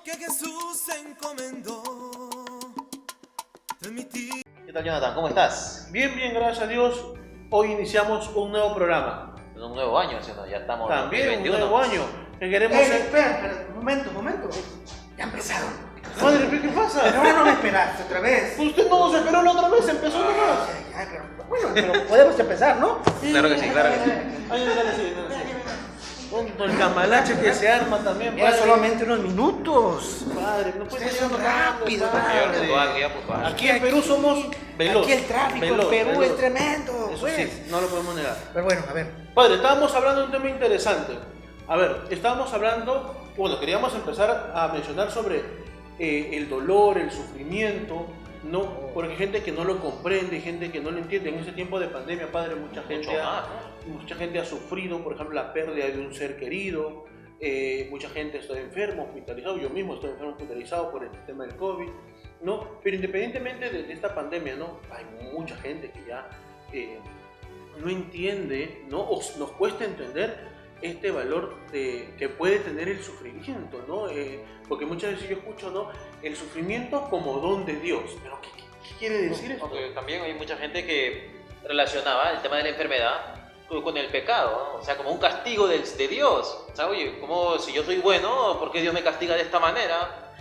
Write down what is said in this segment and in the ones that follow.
que Jesús se encomendó de mi ti. ¿Qué tal, Jonathan? ¿Cómo estás? Bien, bien, gracias a Dios. Hoy iniciamos un nuevo programa. En un nuevo año, ¿sí o no? Ya estamos en También un 2021. nuevo año. Que queremos Espera, un momento. Ya empezaron. Madre, ¿qué pasa? Pero ahora no me esperaste otra vez. Usted no se esperó la otra vez, empezó nomás. Ya, pero bueno, pero podemos empezar, ¿no? Claro que sí, claro que sí. Ay, dale, sí. Tonto, el camalache que se arma también, Era padre. solamente unos minutos. Padre, no puede Ustedes ser son rápido, rápidos, Ya, padre. puntual, ya puntual. Aquí en Perú somos veloz. Aquí el tráfico veloz, en Perú veloz. es tremendo. Eso pues. sí, no lo podemos negar. Pero bueno, a ver. Padre, estábamos hablando de un tema interesante. A ver, estábamos hablando, bueno, queríamos empezar a mencionar sobre el dolor, el sufrimiento, ¿no? Porque hay gente que no lo comprende, gente que no lo entiende. En ese tiempo de pandemia, padre, mucha Mucho gente, más, mucha gente ha sufrido, por ejemplo, la pérdida de un ser querido. Mucha gente está enfermo, hospitalizado. Yo mismo estoy enfermo, hospitalizado por el tema del COVID, ¿no? Pero independientemente de esta pandemia, ¿no? Hay mucha gente que ya no entiende, ¿no? O nos cuesta entender este valor que puede tener el sufrimiento, ¿no? Porque muchas veces yo escucho, ¿no? El sufrimiento como don de Dios. ¿Pero qué quiere decir esto? Porque también hay mucha gente que relacionaba el tema de la enfermedad con el pecado, ¿no? O sea, como un castigo de Dios. O sea, oye, como si yo soy bueno, ¿por qué Dios me castiga de esta manera?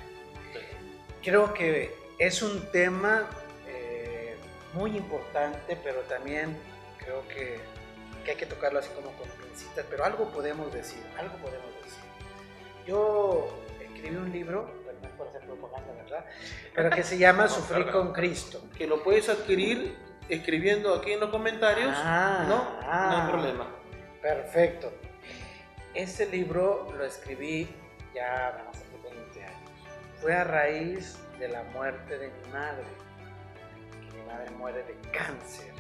Creo que es un tema muy importante, pero también creo que hay que tocarlo así como con pincitas, pero algo podemos decir. Yo escribí un libro, pero no es por hacer propaganda, ¿verdad? Pero que se llama Sufrir con Cristo. Que lo puedes adquirir escribiendo aquí en los comentarios, ¿no? No hay problema. Perfecto. Este libro lo escribí ya hace 20 años. Fue a raíz de la muerte de mi madre. Que mi madre muere de cáncer.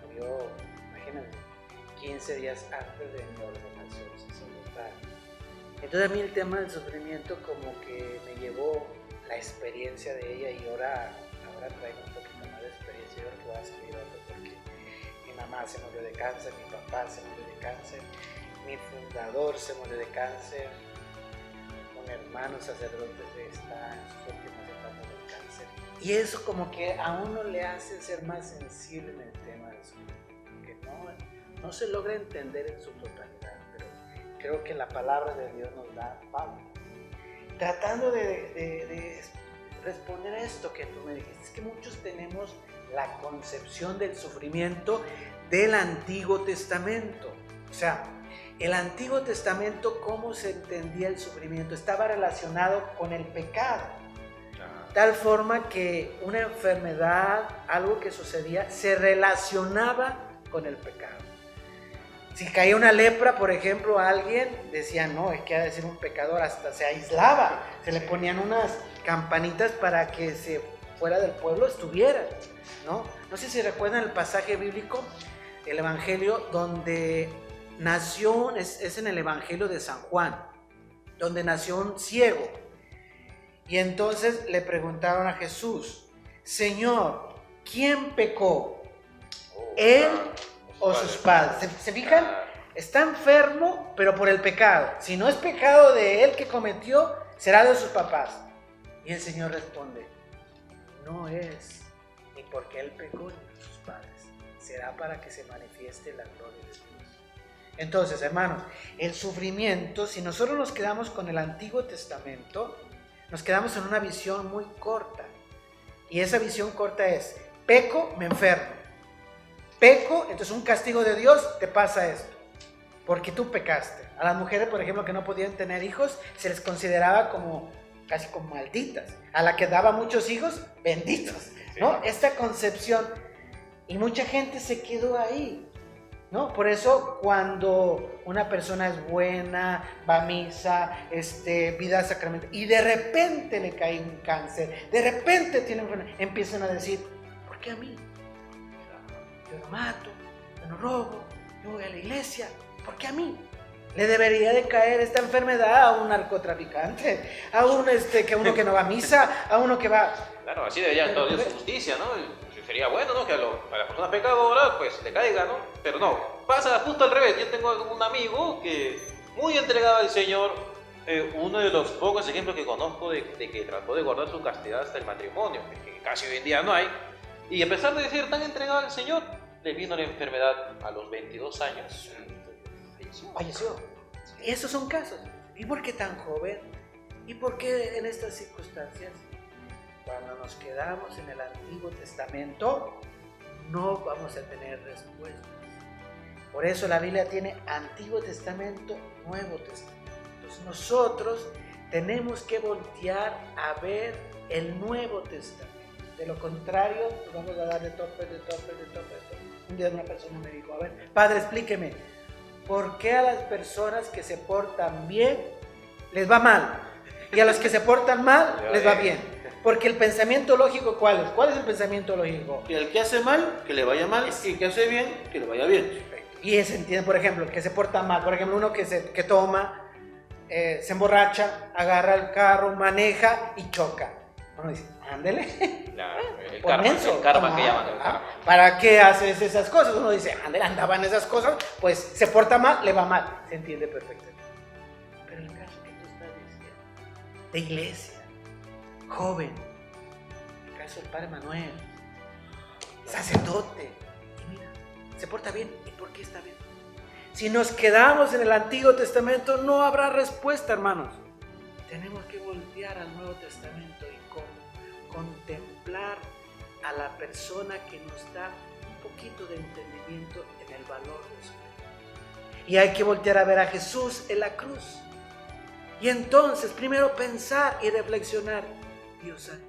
Murió, imagínense, 15 días antes de mi ordenación sacerdotal. Entonces a mí el tema del sufrimiento como que me llevó la experiencia de ella y ahora traigo un poquito más de experiencia y ahora que voy a escribir otro porque mi mamá se murió de cáncer, mi papá se murió de cáncer, mi fundador se murió de cáncer, un hermano sacerdote está en sus últimas etapas del cáncer. Y eso como que a uno le hace ser más sensible en el tema del sufrimiento, que no se logra entender en su totalidad, pero creo que la palabra de Dios nos da pauta. Tratando de responder a esto que tú me dijiste, es que muchos tenemos la concepción del sufrimiento del Antiguo Testamento. O sea, el Antiguo Testamento, ¿cómo se entendía el sufrimiento? Estaba relacionado con el pecado. Tal forma que una enfermedad, algo que sucedía, se relacionaba con el pecado. Si caía una lepra, por ejemplo, a alguien, decía, no, es que ha de ser un pecador, hasta se aislaba, se le ponían unas campanitas para que se fuera del pueblo estuviera, ¿no? No sé si recuerdan el pasaje bíblico, el evangelio donde nació, es en el evangelio de San Juan, donde nació un ciego. Y entonces le preguntaron a Jesús, Señor, ¿quién pecó? ¿Él o sus padres? ¿Se fijan? Está enfermo, pero por el pecado. Si no es pecado de él que cometió, será de sus papás. Y el Señor responde, no es ni porque él pecó ni de sus padres. Será para que se manifieste la gloria de Dios. Entonces, hermanos, el sufrimiento, si nosotros nos quedamos con el Antiguo Testamento, nos quedamos en una visión muy corta. Y esa visión corta es, peco, me enfermo. Peco, entonces un castigo de Dios, te pasa esto. Porque tú pecaste. A las mujeres, por ejemplo, que no podían tener hijos, se les consideraba como casi como malditas. A la que daba muchos hijos, benditos, ¿no? Esta concepción. Y mucha gente se quedó ahí, ¿no? Por eso cuando una persona es buena, va a misa, vida sacramental, y de repente le cae un cáncer, de repente tiene enfermedad, empiezan a decir, ¿por qué a mí? Yo no mato, yo no robo, yo voy a la iglesia, ¿por qué a mí? Le debería de caer esta enfermedad a un narcotraficante, a uno que no va a misa, a uno que va... Claro, así debería todo Dios su justicia, ¿no? Sería bueno, ¿no? Que a la persona pecadora, pues, le caiga, ¿no? Pero no, pasa justo al revés. Yo tengo un amigo que muy entregado al Señor, Uno de los pocos ejemplos que conozco de que trató de guardar su castidad hasta el matrimonio, que casi hoy en día no hay, y a pesar de ser tan entregado al Señor, le vino la enfermedad a los 22 años. Falleció. Y esos son casos. ¿Y por qué tan joven? ¿Y por qué en estas circunstancias? Cuando nos quedamos en el Antiguo Testamento, no vamos a tener respuestas. Por eso la Biblia tiene Antiguo Testamento, Nuevo Testamento. Entonces nosotros tenemos que voltear a ver el Nuevo Testamento. De lo contrario, pues vamos a dar de tope. Un día una persona me dijo, a ver, padre, explíqueme, ¿por qué a las personas que se portan bien les va mal? Y a los que se portan mal les va bien. Porque el pensamiento lógico, ¿cuál es? ¿Cuál es el pensamiento lógico? Que el que hace mal, que le vaya mal, y el que hace bien, que le vaya bien. Y se entiende, por ejemplo, el que se porta mal, por ejemplo, uno que toma, se emborracha, agarra el carro, maneja y choca. Uno dice, ándele. Claro, el Por karma que llaman el karma. ¿Para qué haces esas cosas? Uno dice, ándele, andaba en esas cosas, pues se porta mal, le va mal. Se entiende perfectamente. Pero el caso que tú estás diciendo, de iglesia, joven, el caso del padre Manuel, sacerdote, y mira, se porta bien. ¿Y por qué está bien? Si nos quedamos en el Antiguo Testamento, no habrá respuesta, hermanos. Tenemos que voltear al Nuevo Testamento y contemplar a la persona que nos da un poquito de entendimiento en el valor de su vida. Y hay que voltear a ver a Jesús en la cruz. Y entonces, primero pensar y reflexionar, Dios santo,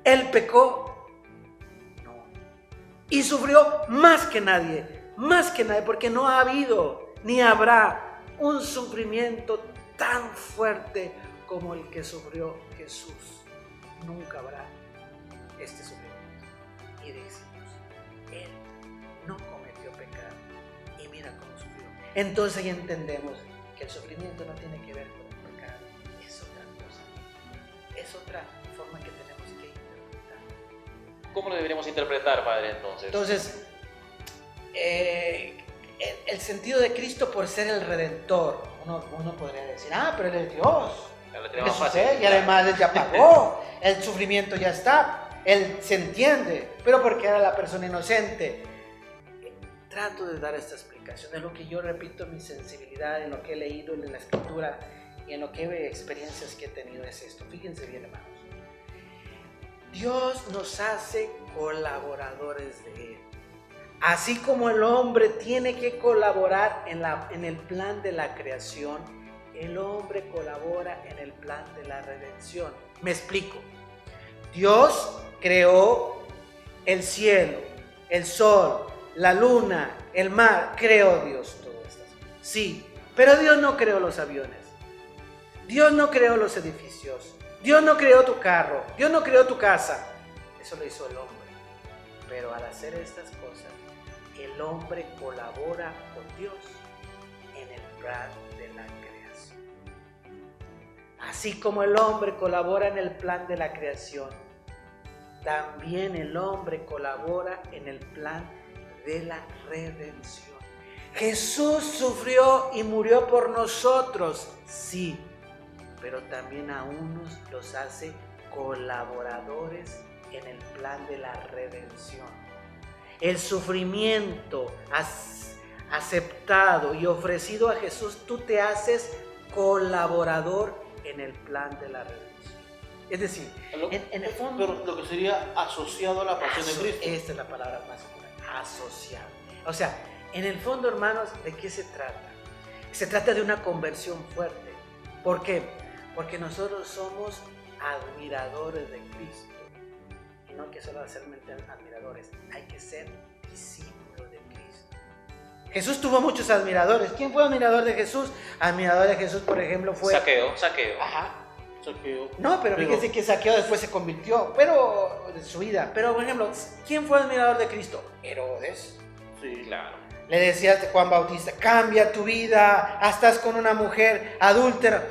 ¿Él pecó? No. Y sufrió más que nadie, porque no ha habido ni habrá un sufrimiento tan fuerte como el que sufrió Jesús. Nunca habrá este sufrimiento. Y decimos, Él no cometió pecado. Y mira cómo sufrió. Entonces ya entendemos que el sufrimiento no tiene que ver con el pecado. Es otra cosa. Es otra forma que tenemos que interpretar. ¿Cómo lo deberíamos interpretar, padre, entonces? Entonces, el sentido de Cristo por ser el Redentor. Uno podría decir, pero Él es Dios. Jesús es, y además Él ya pagó, el sufrimiento ya está, Él se entiende, pero porque era la persona inocente. Trato de dar esta explicación, es lo que yo repito, mi sensibilidad en lo que he leído en la escritura y en lo que experiencias que he tenido es esto. Fíjense bien, hermanos, Dios nos hace colaboradores de Él. Así como el hombre tiene que colaborar en el plan de la creación, el hombre colabora en el plan de la redención. Me explico. Dios creó el cielo, el sol, la luna, el mar. Creó Dios todo esto. Sí, pero Dios no creó los aviones. Dios no creó los edificios. Dios no creó tu carro. Dios no creó tu casa. Eso lo hizo el hombre. Pero al hacer estas cosas, el hombre colabora con Dios en el plan de la creación. Así como el hombre colabora en el plan de la creación, también el hombre colabora en el plan de la redención. Jesús sufrió y murió por nosotros, sí, pero también a unos los hace colaboradores en el plan de la redención. El sufrimiento aceptado y ofrecido a Jesús, tú te haces colaborador en el plan de la redención. Es decir, en el fondo, pero lo que sería asociado a la pasión de Cristo. Esta es la palabra más importante, asociado. O sea, en el fondo, hermanos, ¿de qué se trata? Se trata de una conversión fuerte. ¿Por qué? Porque nosotros somos admiradores de Cristo. Y no hay que solo ser admiradores, hay que ser discípulos de Cristo. Jesús tuvo muchos admiradores. ¿Quién fue admirador de Jesús? Admirador de Jesús, por ejemplo, fue... Saqueo. Ajá. Saqueo. No, pero fíjense que Saqueo después se convirtió, pero de su vida. Pero, por ejemplo, ¿quién fue admirador de Cristo? Herodes. Sí, claro. Le decía a Juan Bautista, cambia tu vida, estás con una mujer adúltera.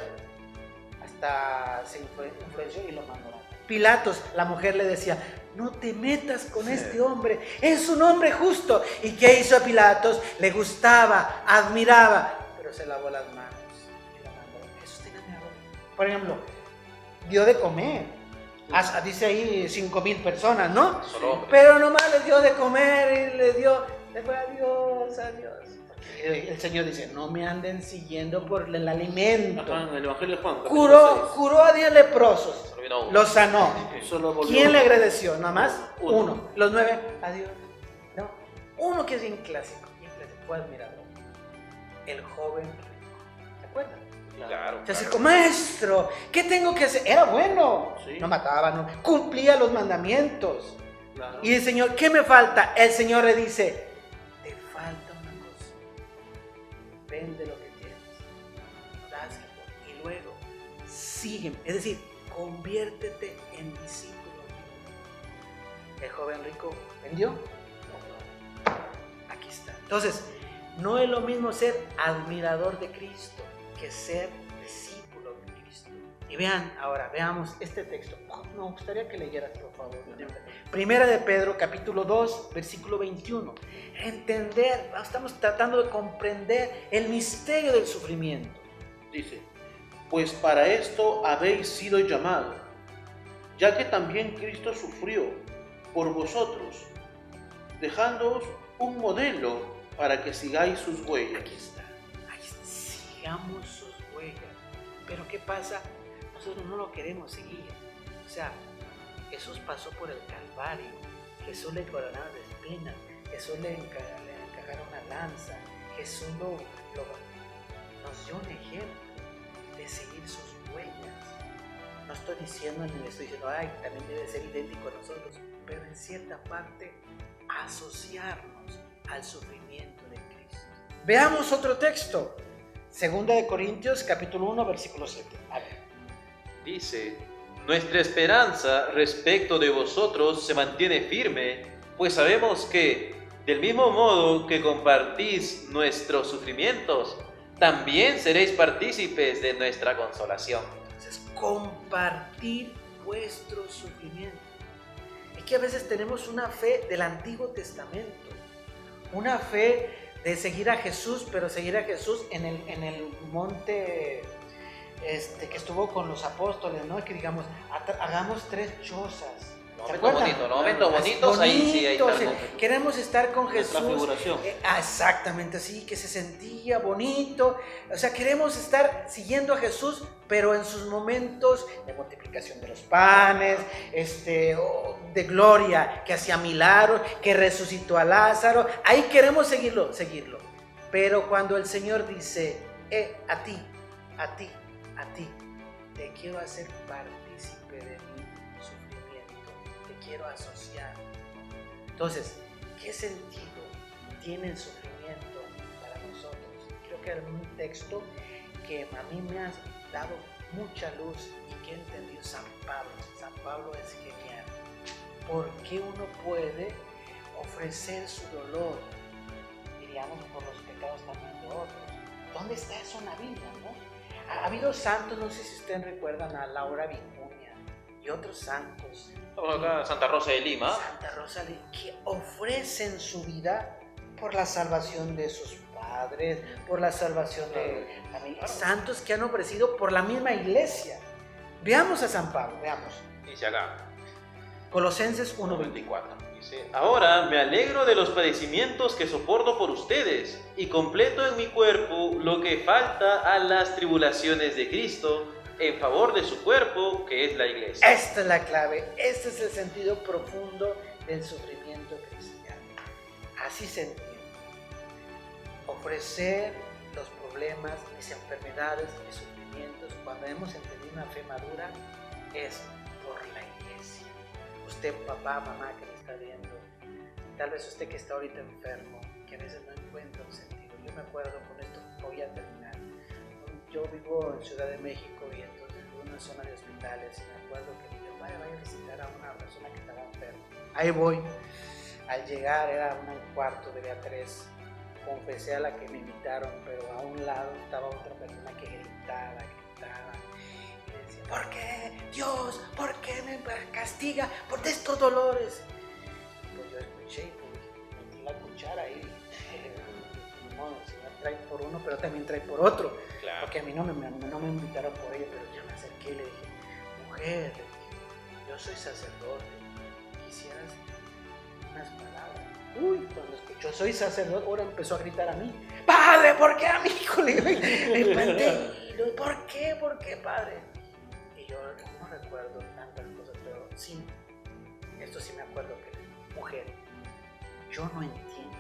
Hasta se influenció y lo mandó. Pilatos, la mujer le decía, no te metas con este hombre, es un hombre justo. ¿Y qué hizo a Pilatos? Le gustaba, admiraba, pero se lavó las manos y lo mandó. Eso tiene admirador Por ejemplo, dio de comer. Dice ahí 5,000 personas, ¿no? Solo hombres. Pero nomás les dio de comer y les fue adiós, adiós. Porque el Señor dice, no me anden siguiendo por el alimento. Ajá, en el Evangelio de Juan. capítulo Curó a 10 leprosos, Solo vino uno. los sanó. 6. Solo volvió. ¿Quién le agradeció? Nada más Uno. uno. Los 9, adiós. No, uno que es bien clásico, fue admirador. El joven rico. ¿Se acuerdan? Claro. Entonces, claro. maestro, ¿qué tengo que hacer? Era bueno. Sí. No mataba, no. Cumplía los mandamientos. Claro. Y el Señor, ¿qué me falta? El Señor le dice, te falta una cosa. Vende lo que tienes. Dáselo. Y luego, sígueme. Es decir, conviértete en discípulo. El joven rico vendió. Aquí está. Entonces, no es lo mismo ser admirador de Cristo que ser discípulo de Cristo. Y vean, ahora, veamos este texto. Me gustaría que leyeras, por favor. Primera de Pedro, capítulo 2, versículo 21. Entender, estamos tratando de comprender el misterio del sufrimiento. Dice, pues para esto habéis sido llamados, ya que también Cristo sufrió por vosotros, dejándoos un modelo para que sigáis sus huellas. Aquí está. Sigamos sus huellas. Pero ¿qué pasa? Nosotros no lo queremos seguir. O sea, Jesús pasó por el Calvario. Jesús le coronaron de espinas. Jesús le encajaron una lanza. Jesús nos dio un ejemplo de seguir sus huellas. No estoy diciendo ni le estoy diciendo, ay, también debe ser idéntico a nosotros, pero en cierta parte asociarnos al sufrimiento de Cristo. Veamos otro texto. Segunda de Corintios, capítulo 1, versículo 7. A ver. Dice, nuestra esperanza respecto de vosotros se mantiene firme, pues sabemos que, del mismo modo que compartís nuestros sufrimientos, también seréis partícipes de nuestra consolación. Entonces, compartir vuestro sufrimiento. Es que a veces tenemos una fe del Antiguo Testamento, una fe de seguir a Jesús, pero seguir a Jesús en el monte que estuvo con los apóstoles, ¿no? Que digamos, hagamos 3 chozas. Los momentos bonitos, ahí sí, ahí está el momento. Queremos estar con Nuestra Jesús. figuración. Exactamente así, que se sentía bonito. O sea, queremos estar siguiendo a Jesús, pero en sus momentos de multiplicación de los panes, de gloria, que hacía milagros, que resucitó a Lázaro. Ahí queremos seguirlo. Pero cuando el Señor dice, a ti, te quiero hacer partícipe de mi sufrimiento, te quiero asociar. Entonces, ¿qué sentido tiene el sufrimiento para nosotros? Creo que era un texto que a mí me ha dado mucha luz y que entendió San Pablo. San Pablo es genial. ¿Por qué uno puede ofrecer su dolor, diríamos, por los pecados también de otros? ¿Dónde está eso en la Biblia, no? Ha habido santos, no sé si ustedes recuerdan a Laura Vicuña y otros santos. Acá Santa Rosa de Lima. Santa Rosa que ofrecen su vida por la salvación de sus padres, por la salvación de familias. Santos que han ofrecido por la misma iglesia. Veamos a San Pablo, veamos. Dice acá, Colosenses 1:24. dice, ahora me alegro de los padecimientos que soporto por ustedes y completo en mi cuerpo lo que falta a las tribulaciones de Cristo en favor de su cuerpo, que es la iglesia. Esta es la clave, este es el sentido profundo del sufrimiento cristiano. Así se entiende. Ofrecer los problemas, mis enfermedades, mis sufrimientos, cuando hemos entendido una fe madura, es por la iglesia. Usted, papá, mamá que me está viendo, tal vez usted que está ahorita enfermo, que a veces no encuentra un sentido. Yo me acuerdo, con esto voy a terminar. Yo vivo en Ciudad de México y entonces vivo en una zona de hospitales y me acuerdo que mi papá vaya a visitar a una persona que estaba enferma. Ahí voy. Al llegar era un cuarto de B3. Confesé a la que me invitaron, pero a un lado estaba otra persona que gritaba. Y decía, ¿por qué? Dios, ¿por qué me castiga por estos dolores? Y pues yo escuché y pues metí la cuchara ahí. No, el Señor trae por uno, pero también trae por otro. Claro. Ya. Porque a mí no me invitaron por ello, pero yo me acerqué y le dije, mujer, le dije, yo soy sacerdote, quisieras unas palabras. Uy, cuando escuchó soy sacerdote, ahora empezó a gritar a mí, padre, ¿por qué a mi hijo? Le digo, me espanté, ¿por qué, padre? Y yo no recuerdo tantas cosas, pero sí, esto sí me acuerdo que, mujer, yo no entiendo,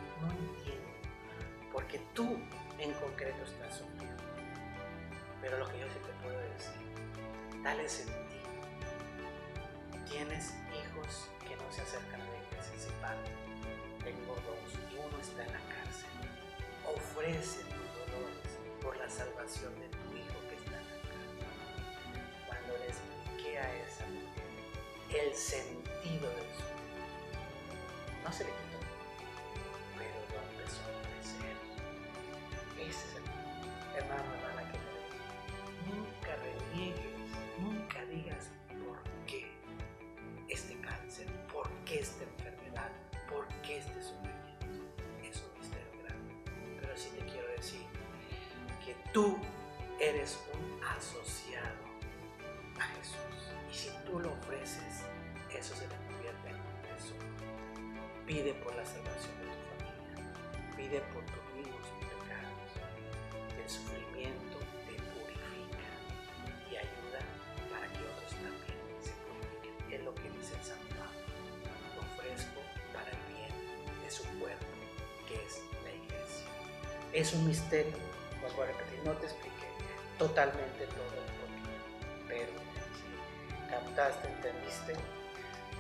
porque tú en concreto estás sufriendo, pero lo que yo sí te puedo decir, dale sentido. Tienes hijos que no se acercan a la iglesia y dicen, padre, tengo dos y uno está en la cárcel. Ofrece tus dolores por la salvación de tu hijo que está en la cárcel. Cuando le expliqué a esa mujer el sentido de su vida, no se le quitó, pero lo empezó a ofrecer. Ese es el hermano, hermana, que te digo. Nunca reniegues, nunca digas por qué este cáncer, por qué esta enfermedad, por qué este sufrimiento. Es un misterio grande. Pero sí te quiero decir que tú eres un asociado a Jesús. Y si tú lo ofreces, eso se te convierte en un tesoro. Pide por la salvación de tu familia. Pide por tus mismos pecados. El sufrimiento te purifica y ayuda para que otros también se purifiquen. Es lo que dice San Pablo. Lo ofrezco para el bien de su cuerpo, que es la iglesia. Es un misterio, vuelvo a repetir, no te expliqué totalmente todo el porqué, pero si captaste, entendiste,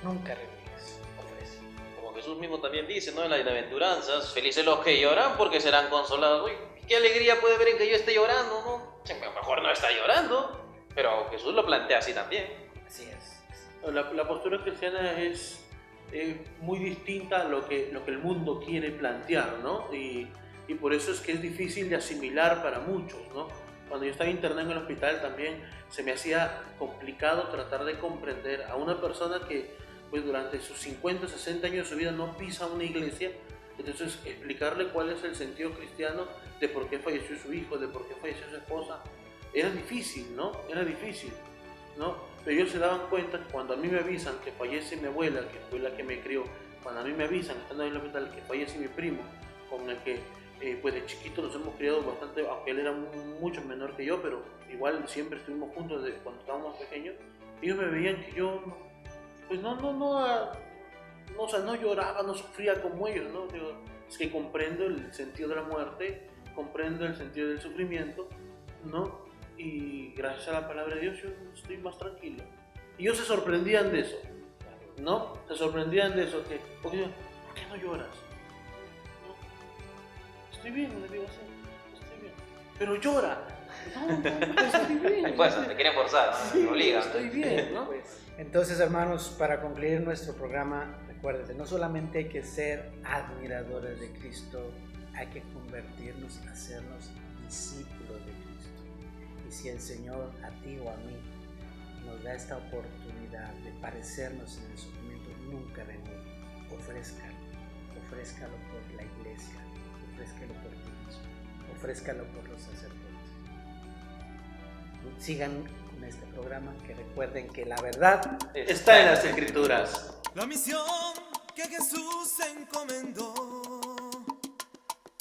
nunca reniegues, ofrece. Como Jesús mismo también dice, ¿no? En las bienaventuranzas, felices los que lloran porque serán consolados. Uy, qué alegría puede haber en que yo esté llorando, ¿no? Mejor no está llorando, pero Jesús lo plantea así también. Así es. La postura cristiana es muy distinta a lo que el mundo quiere plantear, ¿no? Y por eso es que es difícil de asimilar para muchos, ¿no? Cuando yo estaba internado en el hospital también se me hacía complicado tratar de comprender a una persona que pues durante sus 50, 60 años de su vida no pisa una iglesia. Entonces explicarle cuál es el sentido cristiano de por qué falleció su hijo, de por qué falleció su esposa, era difícil, ¿no? Era difícil, ¿no? Pero ellos se daban cuenta que cuando a mí me avisan que fallece mi abuela, que fue la que me crió, cuando a mí me avisan, estando en el hospital, que fallece mi primo, con el que pues de chiquito nos hemos criado bastante, aunque él era mucho menor que yo, pero igual siempre estuvimos juntos desde cuando estábamos pequeños. Ellos me veían que yo, pues o sea, no lloraba, no sufría como ellos, ¿no? Digo, es que comprendo el sentido de la muerte, comprendo el sentido del sufrimiento, ¿no? Y gracias a la palabra de Dios yo estoy más tranquilo. Y ellos se sorprendían de eso, ¿no? Se sorprendían de eso, ¿por qué no lloras? Estoy bien, le digo así, estoy bien. Pero llora. No, estoy bien. Pues te quieren forzar, ¿no? Sí, Te obligan. estoy bien, ¿no? Entonces, hermanos, para concluir nuestro programa, recuérdense, no solamente hay que ser admiradores de Cristo, hay que convertirnos, hacernos discípulos de Cristo. Y si el Señor a ti o a mí nos da esta oportunidad de parecernos en el sufrimiento, nunca reniegue, ofrézcalo por la iglesia, ofrézcalo por ti mismo, ofrézcalo por los sacerdotes. Sigan con este programa, que recuerden que la verdad está en las Escrituras. La misión que Jesús encomendó,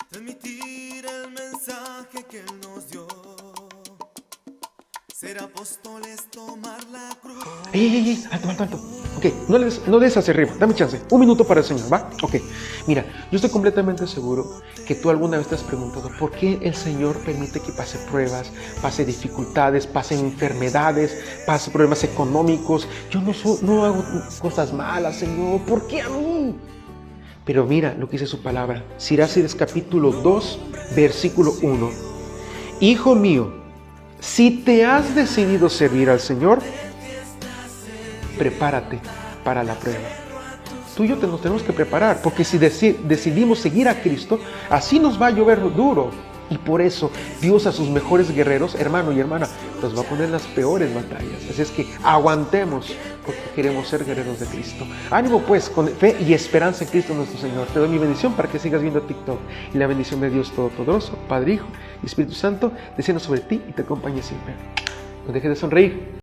transmitir el mensaje que Él nos dio, ser apóstoles, tomar la cruz. Alto. Ok, no des hacia arriba, dame chance. Un minuto para el Señor, ¿va? Ok, mira, yo estoy completamente seguro que tú alguna vez te has preguntado por qué el Señor permite que pase pruebas, pase dificultades, pase enfermedades, pase problemas económicos. Yo no hago cosas malas, Señor, ¿por qué a mí? Pero mira lo que dice su palabra, Sirácides capítulo 2, versículo 1. Hijo mío, si te has decidido servir al Señor, prepárate para la prueba. Tú y yo nos tenemos que preparar, porque si decidimos seguir a Cristo, así nos va a llover duro, Y por eso Dios a sus mejores guerreros, hermano y hermana, los va a poner en las peores batallas. Así es que aguantemos, porque queremos ser guerreros de Cristo. Ánimo pues, con fe y esperanza en Cristo nuestro Señor. Te doy mi bendición para que sigas viendo TikTok. Y la bendición de Dios Todopoderoso, Padre, Hijo y Espíritu Santo, descienda sobre ti y te acompañe siempre. No dejes de sonreír.